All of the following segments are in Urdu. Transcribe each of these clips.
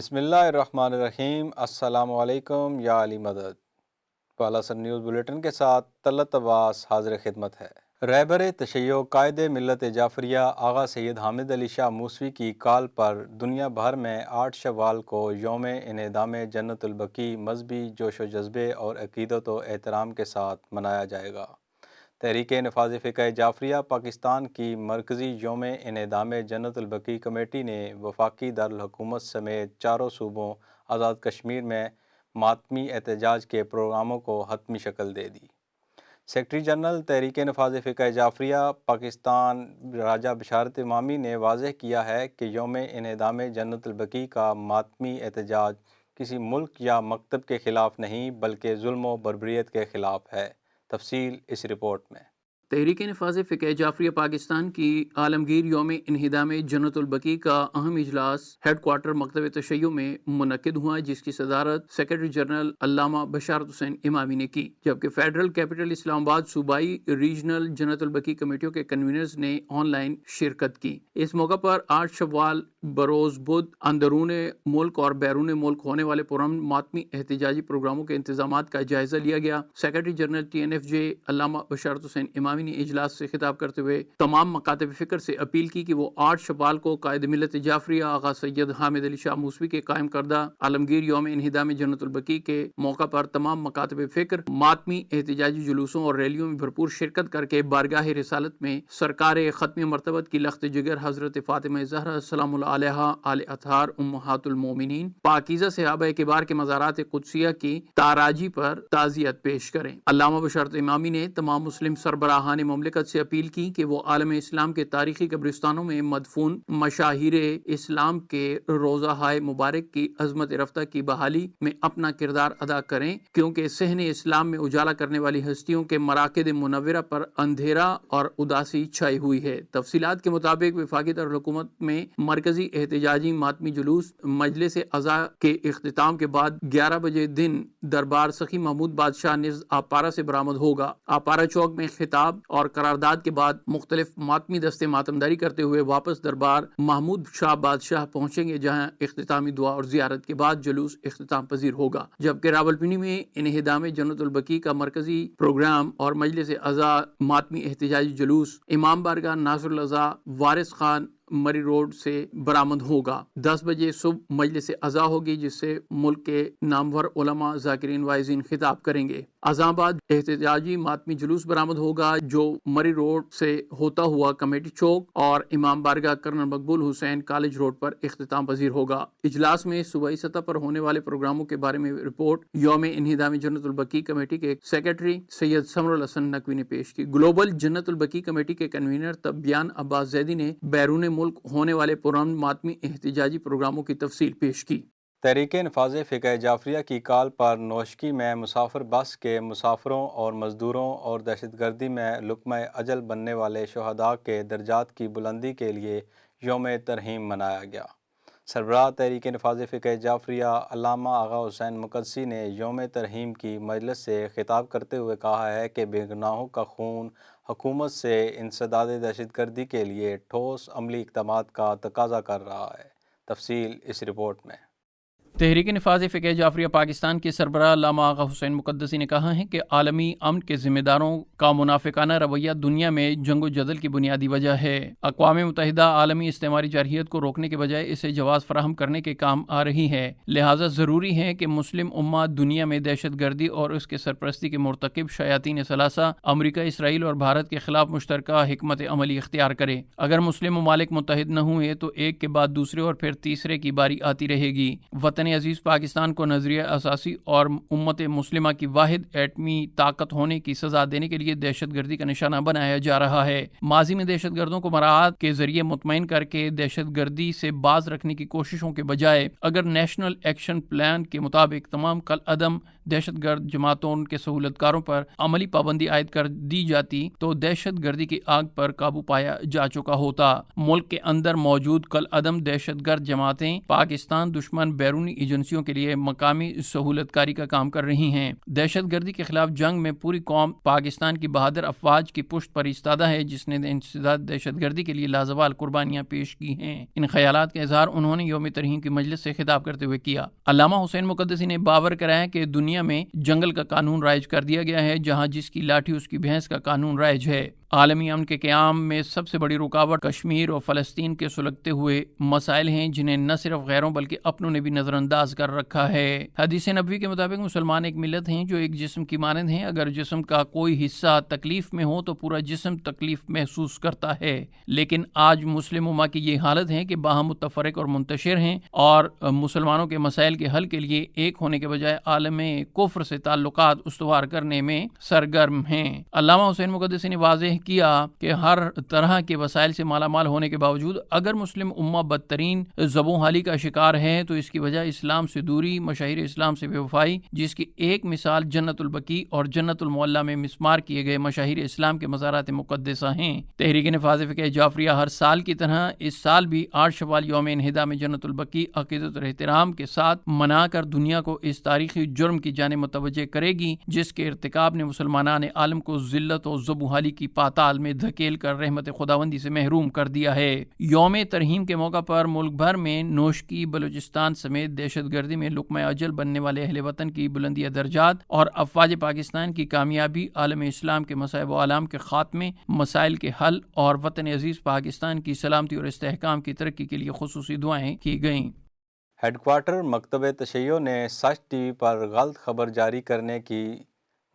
بسم اللہ الرحمن الرحیم۔ السلام علیکم یا علی مدد۔ بالا سر نیوز بلیٹن کے ساتھ طلعت عباس حاضر خدمت ہے۔ رہبر تشیع قائد ملت جعفریہ آغا سید حامد علی شاہ موسوی کی کال پر دنیا بھر میں 8 شوال کو یوم انہدام جنت البقیع مذہبی جوش و جذبے اور عقیدت و احترام کے ساتھ منایا جائے گا۔ تحریک نفاذ فقہ جعفریہ پاکستان کی مرکزی یوم انہدام جنت البقیع کمیٹی نے وفاقی دارالحکومت سمیت چاروں صوبوں آزاد کشمیر میں ماتمی احتجاج کے پروگراموں کو حتمی شکل دے دی۔ سیکرٹری جنرل تحریک نفاذ فقہ جعفریہ پاکستان راجہ بشارت امامی نے واضح کیا ہے کہ یوم انہدام جنت البقیع کا ماتمی احتجاج کسی ملک یا مکتب کے خلاف نہیں بلکہ ظلم و بربریت کے خلاف ہے۔ تفصیل اس رپورٹ میں۔ تحریک نفاذ فقہ جعفریہ پاکستان کی عالمگیر یوم انہدام جنت البقیع کا اہم اجلاس ہیڈ کوارٹر مکتب تشیع میں منعقد ہوا، جس کی صدارت سیکرٹری جنرل علامہ بشارت حسین امامی نے کی، جبکہ فیڈرل کیپٹل اسلام آباد صوبائی ریجنل جنت البقیع کمیٹیوں کے کنوینرز نے آن لائن شرکت کی۔ اس موقع پر 8 شوال بروز بدھ اندرون ملک اور بیرون ملک ہونے والے پرامن ماتمی احتجاجی پروگراموں کے انتظامات کا جائزہ لیا گیا۔ سیکرٹری جنرل TNFJ علامہ بشارت حسین امامی نے اجلاس سے خطاب کرتے ہوئے تمام مکاتب فکر سے اپیل کی کہ وہ 8 شوال کو قائد ملت جعفریہ آغا سید حامد علی شاہ موسوی کے قائم کردہ عالمگیر یوم انہدام جنت البقیع کے موقع پر تمام مکاتب فکر ماتمی احتجاجی جلوسوں اور ریلیوں میں بھرپور شرکت کر کے بارگاہ رسالت میں سرکار ختمی مرتبت کی لخت جگر حضرت فاطمہ زہرا سلام اللہ علیہا آل اطہار امہات المومنین پاکیزہ صحابہ کبار کے مزارات قدسیہ کی تاراجی پر تعزیت پیش کریں۔ علامہ بشارت امامی نے تمام مسلم سربراہان مملکت سے اپیل کی کہ وہ عالم اسلام کے تاریخی قبرستانوں میں مدفون مشاہیر اسلام کے روضہ ہائے مبارک کی عظمت رفتہ کی بحالی میں اپنا کردار ادا کریں، کیونکہ صحن اسلام میں اجالا کرنے والی ہستیوں کے مراکد منورہ پر اندھیرا اور اداسی چھائی ہوئی ہے۔ تفصیلات کے مطابق وفاقی دارالحکومت میں مرکزی احتجاجی ماتمی جلوس مجلس عزا کے اختتام کے بعد 11 بجے دن دربار سخی محمود بادشاہ نژد آپارہ سے برآمد ہوگا۔ آپارہ چوک میں خطاب اور قرارداد کے بعد مختلف ماتمی دستے ماتمداری کرتے ہوئے واپس دربار محمود شاہ بادشاہ پہنچیں گے، جہاں اختتامی دعا اور زیارت کے بعد جلوس اختتام پذیر ہوگا، جبکہ راولپنڈی میں انہدام جنت البقیع کا مرکزی پروگرام اور مجلس عزا ماتمی احتجاجی جلوس امام بارگاہ ناصر العزا وارث خان مری روڈ سے برآمد ہوگا۔ 10 بجے صبح مجلس عزا ہوگی، جس سے ملک کے نامور علماء ذاکرین واعظین خطاب کریں گے۔ عزا بعد احتجاجی ماتمی جلوس برآمد ہوگا، جو مری روڈ سے ہوتا ہوا کمیٹی چوک اور امام بارگاہ کرنل مقبول حسین کالج روڈ پر اختتام پذیر ہوگا۔ اجلاس میں صوبائی سطح پر ہونے والے پروگراموں کے بارے میں رپورٹ یوم انہدام جنت البقیع کمیٹی کے سیکرٹری سید سمر الحسن نقوی نے پیش کی۔ گلوبل جنت البقیع کمیٹی کے کنوینر تبیان عباس زیدی نے بیرون ملک ہونے والے پرامن ماتمی احتجاجی پروگراموں کی تفصیل پیش کی۔ تحریک نفاذ فقہ جعفریہ کی کال پر نوشکی میں مسافر بس کے مسافروں اور مزدوروں اور دہشت گردی میں لقمہ اجل بننے والے شہداء کے درجات کی بلندی کے لیے یوم ترحیم منایا گیا۔ سربراہ تحریک نفاذ فقہ جعفریہ علامہ آغا حسین مقدسی نے یوم ترحیم کی مجلس سے خطاب کرتے ہوئے کہا ہے کہ بے گناہوں کا خون حکومت سے انسداد دہشت گردی کے لیے ٹھوس عملی اقدامات کا تقاضا کر رہا ہے۔ تفصیل اس رپورٹ میں۔ تحریک نفاذ فقہ جعفریہ پاکستان کے سربراہ علامہ آغا حسین مقدسی نے کہا ہے کہ عالمی امن کے ذمہ داروں کا منافقانہ رویہ دنیا میں جنگ و جدل کی بنیادی وجہ ہے۔ اقوام متحدہ عالمی استعماری جارحیت کو روکنے کے بجائے اسے جواز فراہم کرنے کے کام آ رہی ہے، لہٰذا ضروری ہے کہ مسلم امہ دنیا میں دہشت گردی اور اس کے سرپرستی کے مرتکب شیاطین ثلاثہ امریکہ، اسرائیل اور بھارت کے خلاف مشترکہ حکمت عملی اختیار کرے۔ اگر مسلم ممالک متحد نہ ہوئے تو ایک کے بعد دوسرے اور پھر تیسرے کی باری آتی رہے گی۔ وطن عزیز پاکستان کو نظریہ اساسی اور امت مسلمہ کی واحد ایٹمی طاقت ہونے کی سزا دینے کے لیے دہشت گردی کا نشانہ بنایا جا رہا ہے۔ ماضی میں دہشت گردوں کو مراعات کے ذریعے مطمئن کر کے دہشت گردی سے باز رکھنے کی کوششوں کے بجائے اگر نیشنل ایکشن پلان کے مطابق تمام کالعدم دہشت گرد جماعتوں کے سہولت کاروں پر عملی پابندی عائد کر دی جاتی تو دہشت گردی کی آگ پر قابو پایا جا چکا ہوتا۔ ملک کے اندر موجود کالعدم دہشت گرد جماعتیں پاکستان دشمن بیرونی ایجنسیوں کے لیے مقامی سہولت کاری کا کام کر رہی ہیں۔ دہشت گردی کے خلاف جنگ میں پوری قوم پاکستان کی بہادر افواج کی پشت پر ایستادہ ہے، جس نے انسداد دہشت گردی کے لیے لازوال قربانیاں پیش کی ہیں۔ ان خیالات کا اظہار انہوں نے یوم ترحیم کی مجلس سے خطاب کرتے ہوئے کیا۔ علامہ حسین مقدسی نے باور کرایا کہ دنیا میں جنگل کا قانون رائج کر دیا گیا ہے، جہاں جس کی لاٹھی اس کی بھینس کا قانون رائج ہے۔ عالمی امن کے قیام میں سب سے بڑی رکاوٹ کشمیر اور فلسطین کے سلگتے ہوئے مسائل ہیں، جنہیں نہ صرف غیروں بلکہ اپنوں نے بھی نظر انداز کر رکھا ہے۔ حدیث نبوی کے مطابق مسلمان ایک ملت ہیں جو ایک جسم کی مانند ہیں۔ اگر جسم کا کوئی حصہ تکلیف میں ہو تو پورا جسم تکلیف محسوس کرتا ہے، لیکن آج مسلم امہ کی یہ حالت ہے کہ باہم متفرق اور منتشر ہیں اور مسلمانوں کے مسائل کے حل کے لیے ایک ہونے کے بجائے عالم کفر سے تعلقات استوار کرنے میں سرگرم ہیں۔ علامہ حسین مقدسی نے واضح کیا کہ ہر طرح کے وسائل سے مالا مال ہونے کے باوجود اگر مسلم امہ بدترین زبوں حالی کا شکار ہے تو اس کی وجہ اسلام سے دوری، مشاہیر اسلام سے بے وفائی، جس کی ایک مثال جنت البقیع اور جنت المعلا میں مسمار کیے گئے مشاہیر اسلام کے مزارات مقدسہ ہیں۔ تحریک نفاذ فقہ جعفریہ ہر سال کی طرح اس سال بھی 8 شوال یوم انہدام میں جنت البقیع عقیدت اور احترام کے ساتھ منا کر دنیا کو اس تاریخی جرم کی جانب متوجہ کرے گی، جس کے ارتکاب نے مسلمانان عالم کو ذلت و زبوں حالی کی پاتال میں دھکیل کر رحمت خداوندی سے محروم کر دیا ہے۔ یوم ترحیم کے موقع پر ملک بھر میں نوشکی، بلوچستان سمیت دہشت گردی میں لقمہ اجل بننے والے اہل وطن کی بلندیہ درجات اور افواج پاکستان کی کامیابی، عالم اسلام کے مصائب و آلام کے خاتمے، مسائل کے حل اور وطن عزیز پاکستان کی سلامتی اور استحکام کی ترقی کے لیے خصوصی دعائیں کی گئیں۔ ہیڈ کوارٹر مکتب تشیع نے سچ ٹی وی پر غلط خبر جاری کرنے کی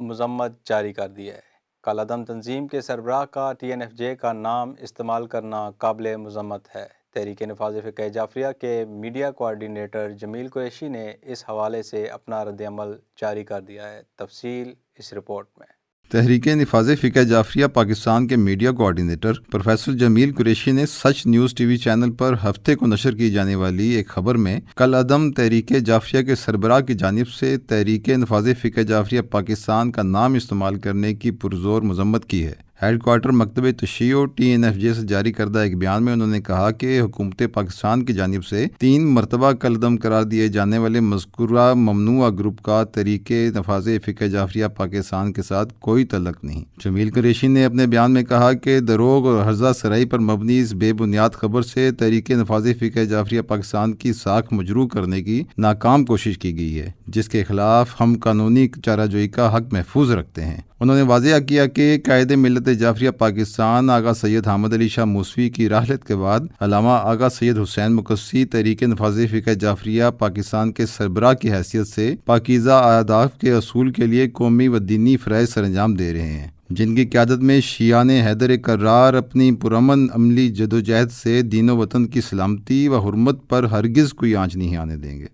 مذمت جاری کر دی ہے۔ کالعدم تنظیم کے سربراہ کا TNFJ کا نام استعمال کرنا قابل مذمت ہے۔ تحریک نفاذ فقہ جعفریہ کے میڈیا کوارڈینیٹر جمیل قریشی نے اس حوالے سے اپنا رد عمل جاری کر دیا ہے۔ تفصیل اس رپورٹ میں۔ تحریک نفاذ فقہ جعفریہ پاکستان کے میڈیا کوارڈینیٹر پروفیسر جمیل قریشی نے سچ نیوز ٹی وی چینل پر ہفتے کو نشر کی جانے والی ایک خبر میں کالعدم تحریک جعفریہ کے سربراہ کی جانب سے تحریک نفاذ فقہ جعفریہ پاکستان کا نام استعمال کرنے کی پرزور مذمت کی ہے۔ ہیڈ کوارٹر مکتب تشیع TNFJ سے جاری کردہ ایک بیان میں انہوں نے کہا کہ حکومت پاکستان کی جانب سے 3 مرتبہ کالعدم قرار دیے جانے والے مذکورہ ممنوعہ گروپ کا تحریک نفاذ فقہ جعفریہ پاکستان کے ساتھ کوئی تعلق نہیں۔ جمیل قریشی نے اپنے بیان میں کہا کہ دروغ اور ہرزہ سرائی پر مبنی اس بے بنیاد خبر سے تحریک نفاذ فقہ جعفریہ پاکستان کی ساکھ مجروح کرنے کی ناکام کوشش کی گئی ہے، جس کے خلاف ہم قانونی چارہ جوئی کا حق محفوظ رکھتے ہیں۔ انہوں نے واضح کیا کہ قائد ملت جعفریہ پاکستان آغا سید حامد علی شاہ موسوی کی رحلت کے بعد علامہ آغا سید حسین مقدسی تحریک نفاذ فقہ جعفریہ پاکستان کے سربراہ کی حیثیت سے پاکیزہ اہداف کے حصول کے لیے قومی و دینی فرائض سر انجام دے رہے ہیں، جن کی قیادت میں شیعان حیدر کرار اپنی پرامن عملی جدوجہد سے دین و وطن کی سلامتی و حرمت پر ہرگز کوئی آنچ نہیں آنے دیں گے۔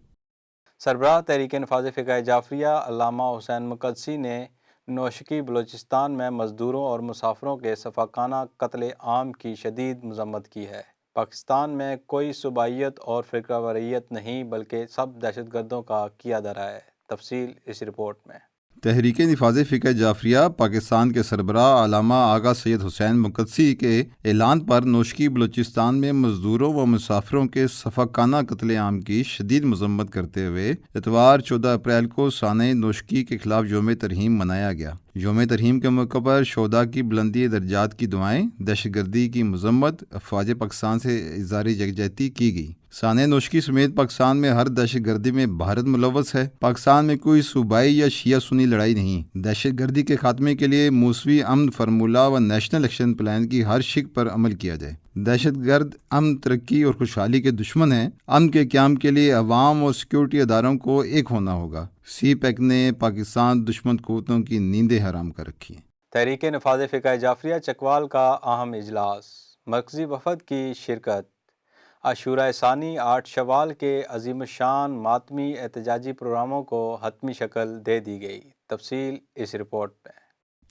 سربراہ تحریک نفاذ فقہ جعفریہ علامہ حسین مقدسی نے نوشکی بلوچستان میں مزدوروں اور مسافروں کے شفاقانہ قتل عام کی شدید مذمت کی ہے۔ پاکستان میں کوئی صوبائیت اور فرقہ واریت نہیں، بلکہ سب دہشت گردوں کا کیا دھرا ہے۔ تفصیل اس رپورٹ میں۔ تحریک نفاذ فقہ جعفریہ پاکستان کے سربراہ علامہ آغا سید حسین مقدسی کے اعلان پر نوشکی بلوچستان میں مزدوروں و مسافروں کے شفاقانہ قتل عام کی شدید مذمت کرتے ہوئے اتوار 14 اپریل کو سانحہ نوشکی کے خلاف یوم ترحیم منایا گیا۔ یوم ترحیم کے موقع پر شہداء کی بلندی درجات کی دعائیں، دہشت گردی کی مذمت، افواج پاکستان سے اظہار یکجہتی کی گئی۔ سانحہ نوشکی سمیت پاکستان میں ہر دہشت گردی میں بھارت ملوث ہے۔ پاکستان میں کوئی صوبائی یا شیعہ سنی لڑائی نہیں۔ دہشت گردی کے خاتمے کے لیے موسوی امن فارمولہ و نیشنل ایکشن پلان کی ہر شق پر عمل کیا جائے۔ دہشت گرد امن، ترقی اور خوشحالی کے دشمن ہیں۔ امن کے قیام کے لیے عوام اور سیکورٹی اداروں کو ایک ہونا ہوگا۔ CPEC نے پاکستان دشمن قوتوں کی نیندیں حرام کر رکھی ہیں۔ تحریک نفاذ فقہ جعفریہ چکوال کا اہم اجلاس، مرکزی وفد کی شرکت۔ عاشورہ ثانی 8 شوال کے عظیم الشان ماتمی احتجاجی پروگراموں کو حتمی شکل دے دی گئی۔ تفصیل اس رپورٹ میں۔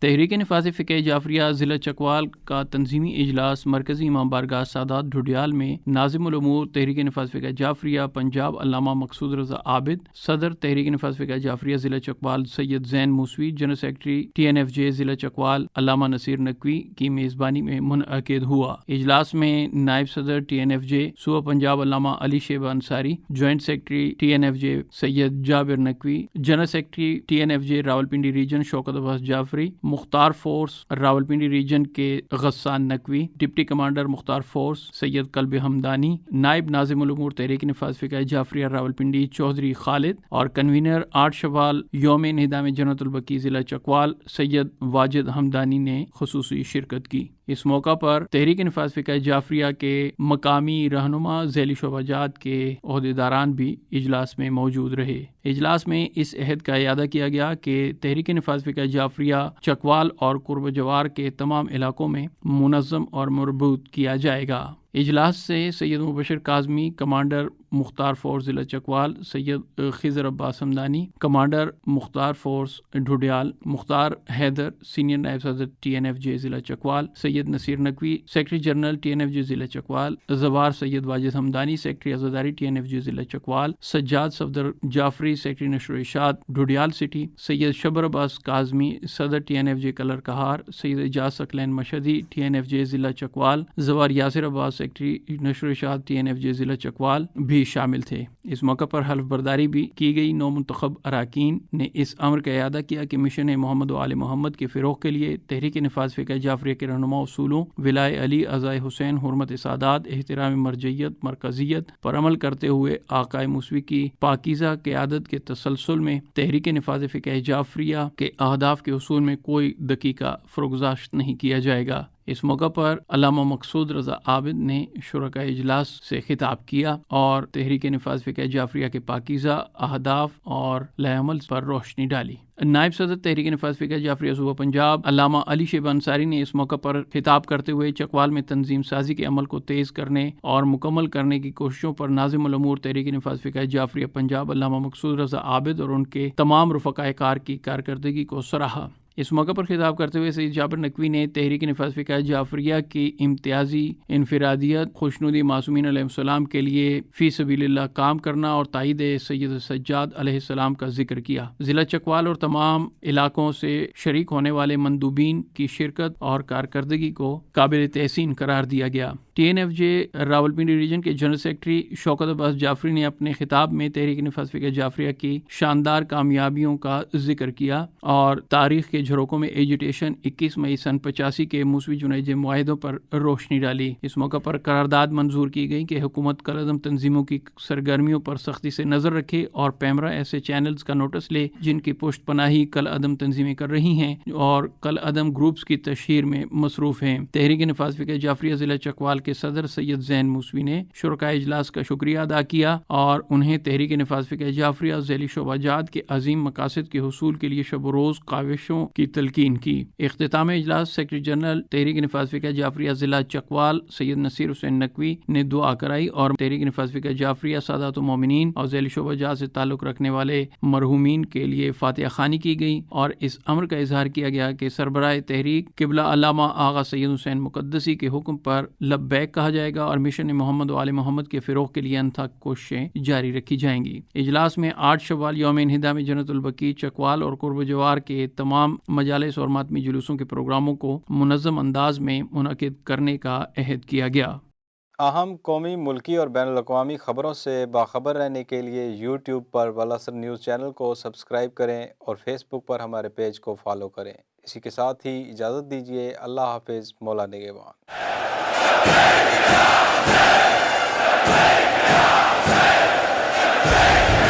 تحریک نفاذ فقہ جعفریہ ضلع چکوال کا تنظیمی اجلاس مرکزی امام بارگاہ سادات ڈھڈیال میں ناظم الامور تحریک نفاذ فقہ جعفریہ پنجاب علامہ مقصود رضا عابد، صدر تحریک نفاذ فقہ جعفریہ ضلع چکوال سید زین موسوی، جنرل سیکرٹری TNFJ ضلع چکوال علامہ نصیر نقوی کی میزبانی میں منعقد ہوا۔ اجلاس میں نائب صدر TNFJ صوبہ پنجاب علامہ Ali Shabih Ansari, joint secretary TNFJ Syed Jabir Naqvi, general secretary TNFJ Rawalpindi region Shaukat Abbas Jafri, Mukhtar Force Rawalpindi region کے Ghassan Naqvi, deputy commander Mukhtar Force Syed Qalb Hamdani, نائب ناظم الامور تحریک نفاذ فقہ جعفریہ راولپنڈی چودھری خالد اور کنوینر 8 شوال یوم انہدام جنت البقیع ضلع چکوال سید واجد حمدانی نے خصوصی شرکت کی۔ اس موقع پر تحریک نفاذ فقہ جعفریہ کے مقامی رہنما ذیلی شعبہ جات کے عہدیداران بھی اجلاس میں موجود رہے۔ اجلاس میں اس عہد کا اعادہ کیا گیا کہ تحریک نفاذ فقہ جعفریہ چکوال اور قرب جوار کے تمام علاقوں میں منظم اور مربوط کیا جائے گا۔ اجلاس سے سید مبشر کاظمی کمانڈر مختار فورس ضلع Chakwal, Syed Khizar Abbas Hamdani commander Mukhtar Force Dhudial, Mukhtar Haider senior نائب صدر TNFJ ضلع Chakwal, Syed Naseer Naqvi secretary general TNFJ ضلع چکوال، زوار سید واجد حمدانی سیکرٹری عزاداری TNFJ ضلع چکوال، سجاد صفدر جعفری سیکرٹری نشر و ارشاد ڈھڈیال سٹی، سید شبر عباس کاظمی صدر TNFJ کلر کہار، سید اجاز ثقلین مشہدی TNFJ ضلع چکوال، زوار یاسر عباس سیکرٹری نشر و ارشاد TNFJ ضلع چکوال بھی شامل تھے۔ اس موقع پر حلف برداری بھی کی گئی۔ نو منتخب اراکین نے اس امر کا اعادہ کیا کہ مشن محمد و آل محمد کے فروغ کے لیے تحریک نفاذ فقہ جعفریہ کے رہنما اصولوں ولائے علی، عزائے حسین، حرمت سادات، احترام مرجعیت، مرکزیت پر عمل کرتے ہوئے آقائے موسوی کی پاکیزہ قیادت کے تسلسل میں تحریک نفاذ فقہ جعفریہ کے اہداف کے حصول میں کوئی دقیقہ فروگزاشت نہیں کیا جائے گا۔ اس موقع پر علامہ مقصود رضا عابد نے شرکاء اجلاس سے خطاب کیا اور تحریک نفاذ فقہ جعفریہ کے پاکیزہ اہداف اور لائحہ عمل پر روشنی ڈالی۔ نائب صدر تحریک نفاذ فقہ جعفریہ صوبہ پنجاب علامہ علی شیبہ انصاری نے اس موقع پر خطاب کرتے ہوئے چکوال میں تنظیم سازی کے عمل کو تیز کرنے اور مکمل کرنے کی کوششوں پر ناظم الامور تحریک نفاذ فقہ جعفریہ پنجاب علامہ مقصود رضا عابد اور ان کے تمام رفقاء کار کی کارکردگی کو سراہا۔ اس موقع پر خطاب کرتے ہوئے سید جابر نقوی نے تحریک نفاذ فقہ جعفریہ کی امتیازی انفرادیت، خوشنودی معصومین علیہ السلام کے لیے فی سبیل اللہ کام کرنا اور تائید سید سجاد علیہ السلام کا ذکر کیا۔ ضلع چکوال اور تمام علاقوں سے شریک ہونے والے مندوبین کی شرکت اور کارکردگی کو قابل تحسین قرار دیا گیا۔ TNFJ راولپنڈی ریجن کے جنرل سیکرٹری شوکت عباس جعفری نے اپنے خطاب میں تحریک نفاذ فقہ جعفریہ کی شاندار کامیابیوں کا ذکر کیا اور تاریخ کے جھروکوں میں ایجوٹیشن 21 مئی سن 85 کے موسوی جنیج معاہدوں پر روشنی ڈالی۔ اس موقع پر قرارداد منظور کی گئی کہ حکومت کل عدم تنظیموں کی سرگرمیوں پر سختی سے نظر رکھے اور پیمرا ایسے چینلز کا نوٹس لے جن کی پشت پناہی کل عدم تنظیمیں کر رہی ہیں اور کل عدم گروپس کی تشہیر میں مصروف ہیں۔ تحریک نفاذ فقہ جعفریہ ضلع چکوال کے صدر سید زین موسوی نے شرکاء اجلاس کا شکریہ ادا کیا اور انہیں تحریک نفاذ فقہ جعفریہ ذیلی شعبہ جات کے عظیم مقاصد کے حصول کے لیے شب و روز کاوشوں کی تلقین کی۔ اختتام اجلاس سیکرٹری جنرل تحریک نفاذ فقہ جعفریہ ضلع چکوال سید نصیر حسین نقوی نے دعا کرائی اور تحریک نفاذ فقہ جعفریہ سادات المومنین اور ذیلی شعبہ جات سے تعلق رکھنے والے مرحومین کے لیے فاتحہ خوانی کی گئی اور اس امر کا اظہار کیا گیا کہ سربراہ تحریک قبلہ علامہ آغا سید حسین مقدسی کے حکم پر لبیک کہا جائے گا اور مشن محمد و آل محمد کے فروغ کے لیے انتھک کوششیں جاری رکھی جائیں گی۔ اجلاس میں 8 شوال یوم انہدام جنت البقیع چکوال اور قرب جوار کے تمام مجالس اور ماتمی جلوسوں کے پروگراموں کو منظم انداز میں منعقد کرنے کا عہد کیا گیا۔ اہم قومی، ملکی اور بین الاقوامی خبروں سے باخبر رہنے کے لیے یوٹیوب پر والا نیوز چینل کو سبسکرائب کریں اور فیس بک پر ہمارے پیج کو فالو کریں۔ اسی کے ساتھ ہی اجازت دیجیے۔ اللہ حافظ۔ مولا نگہبان۔ Hey!